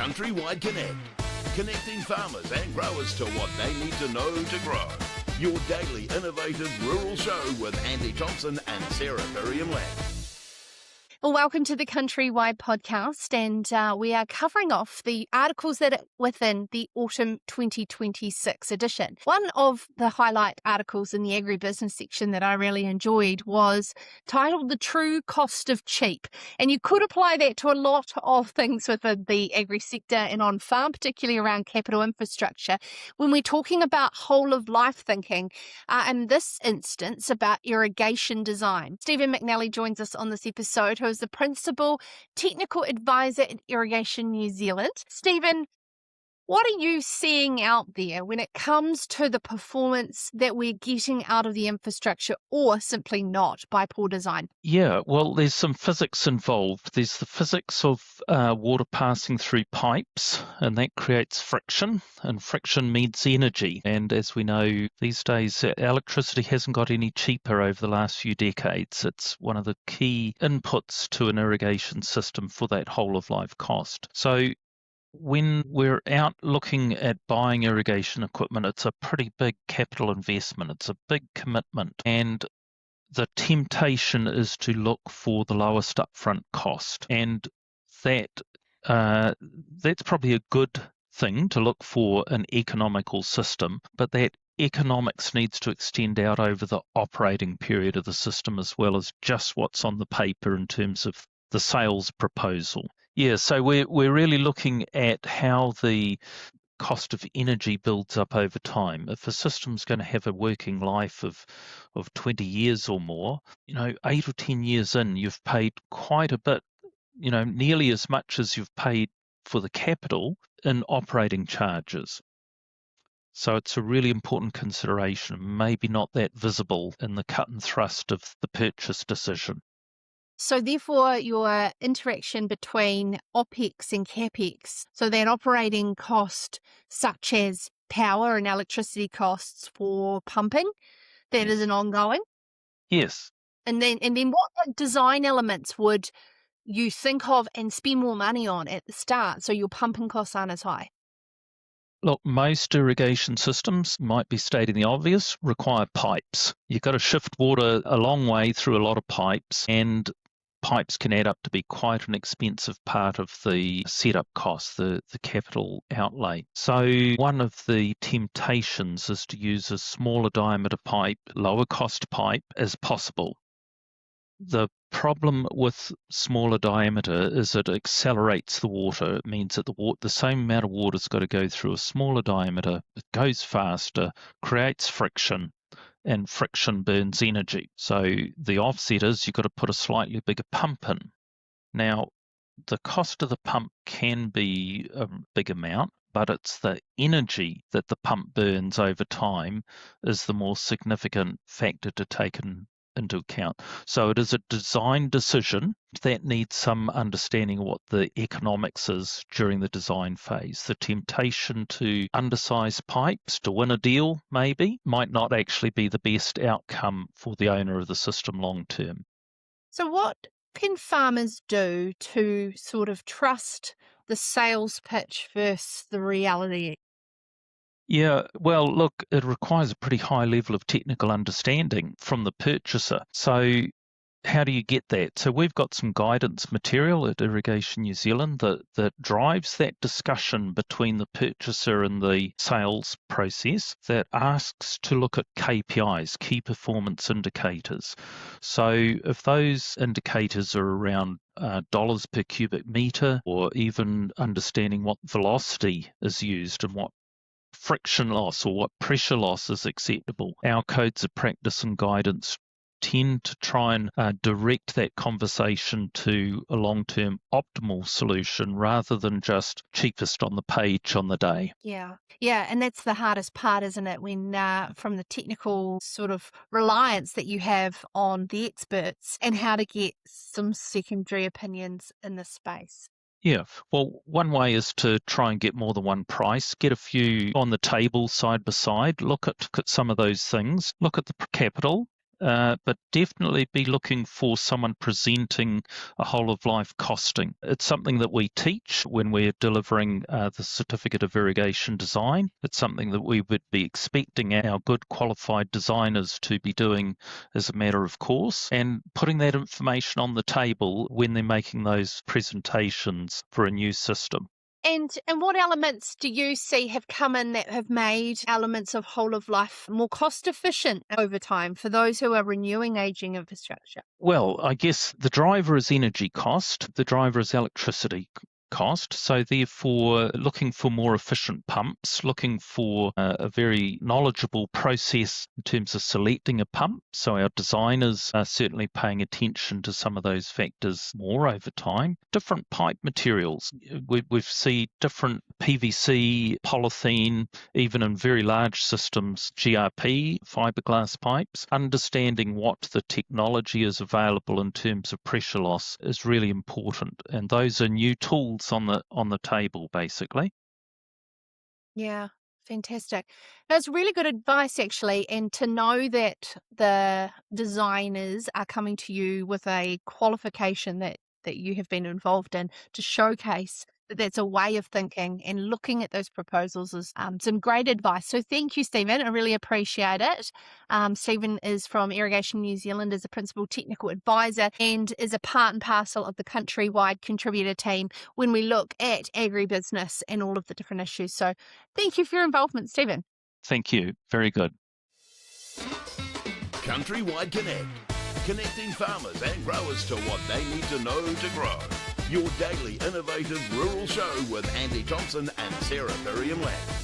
CountryWide CONNECT, connecting farmers and growers to what they need to know to grow. Your daily innovative rural show with Andy Thompson and Sarah Perriam-Lampp. Well, welcome to the CountryWide podcast, and we are covering off the articles that are within the Autumn 2026 edition. One of the highlight articles in the agribusiness section that I really enjoyed was titled The True Cost of Cheap, and you could apply that to a lot of things within the agri sector and on farm, particularly around capital infrastructure, when we're talking about whole of life thinking, in this instance about irrigation design. Stephen McNally joins us on this episode, who is the Principal Technical Advisor at Irrigation New Zealand. Stephen, what are you seeing out there when it comes to the performance that we're getting out of the infrastructure, or simply not, by poor design? Yeah, well, there's some physics involved. There's the physics of water passing through pipes, and that creates friction, and friction means energy. And as we know, these days, electricity hasn't got any cheaper over the last few decades. It's one of the key inputs to an irrigation system for that whole of life cost. So when we're out looking at buying irrigation equipment, it's a pretty big capital investment. It's a big commitment. And the temptation is to look for the lowest upfront cost. And that's probably a good thing to look for an economical system, but that economics needs to extend out over the operating period of the system as well as just what's on the paper in terms of the sales proposal. Yeah, so we're really looking at how the cost of energy builds up over time. If a system's going to have a working life of 20 years or more, 8 or 10 years in, you've paid quite a bit, nearly as much as you've paid for the capital in operating charges. So it's a really important consideration, maybe not that visible in the cut and thrust of the purchase decision. So therefore, your interaction between OPEX and CAPEX, so that operating cost such as power and electricity costs for pumping, that is an ongoing? Yes. And then what design elements would you think of and spend more money on at the start so your pumping costs aren't as high? Look, most irrigation systems, might be stating the obvious, require pipes. You've got to shift water a long way through a lot of pipes, and pipes can add up to be quite an expensive part of the setup cost, the capital outlay. So one of the temptations is to use a smaller diameter pipe, lower cost pipe as possible. The problem with smaller diameter is it accelerates the water. It means that the same amount of water's got to go through a smaller diameter. It goes faster, creates friction, and friction burns energy. So the offset is you've got to put a slightly bigger pump in. Now, the cost of the pump can be a big amount, but it's the energy that the pump burns over time is the more significant factor to take into account. So it is a design decision that needs some understanding of what the economics is during the design phase. The temptation to undersize pipes to win a deal maybe might not actually be the best outcome for the owner of the system long term. So what can farmers do to sort of trust the sales pitch versus the reality? Yeah, well, look, it requires a pretty high level of technical understanding from the purchaser. So how do you get that? So we've got some guidance material at Irrigation New Zealand that drives that discussion between the purchaser and the sales process, that asks to look at KPIs, key performance indicators. So if those indicators are around dollars per cubic meter, or even understanding what velocity is used and what friction loss or what pressure loss is acceptable, our codes of practice and guidance tend to try and direct that conversation to a long-term optimal solution rather than just cheapest on the page on the day. Yeah, and that's the hardest part, isn't it? When from the technical sort of reliance that you have on the experts and how to get some secondary opinions in this space. Yeah, well, one way is to try and get more than one price, get a few on the table side by side, look at some of those things, look at the capital, but definitely be looking for someone presenting a whole of life costing. It's something that we teach when we're delivering the Certificate of Irrigation Design. It's something that we would be expecting our good qualified designers to be doing as a matter of course, and putting that information on the table when they're making those presentations for a new system. And what elements do you see have come in that have made elements of whole of life more cost efficient over time for those who are renewing aging infrastructure? Well, I guess the driver is energy cost, the driver is electricity cost. So therefore, looking for more efficient pumps, looking for a very knowledgeable process in terms of selecting a pump. So our designers are certainly paying attention to some of those factors more over time. Different pipe materials. We've seen different PVC, polythene, even in very large systems, GRP, fiberglass pipes. Understanding what the technology is available in terms of pressure loss is really important. And those are new tools on the table, basically. Yeah, fantastic. That's really good advice, actually, and to know that the designers are coming to you with a qualification that you have been involved in to showcase that that's a way of thinking and looking at those proposals is some great advice. So thank you, Stephen. I really appreciate it. Stephen is from Irrigation New Zealand as a principal technical advisor and is a part and parcel of the countrywide contributor team when we look at agribusiness and all of the different issues. So thank you for your involvement, Stephen. Thank you. Very good. CountryWide Connect, connecting farmers and growers to what they need to know to grow. Your daily innovative rural show with Andy Thompson and Sarah Perriam-Lampp.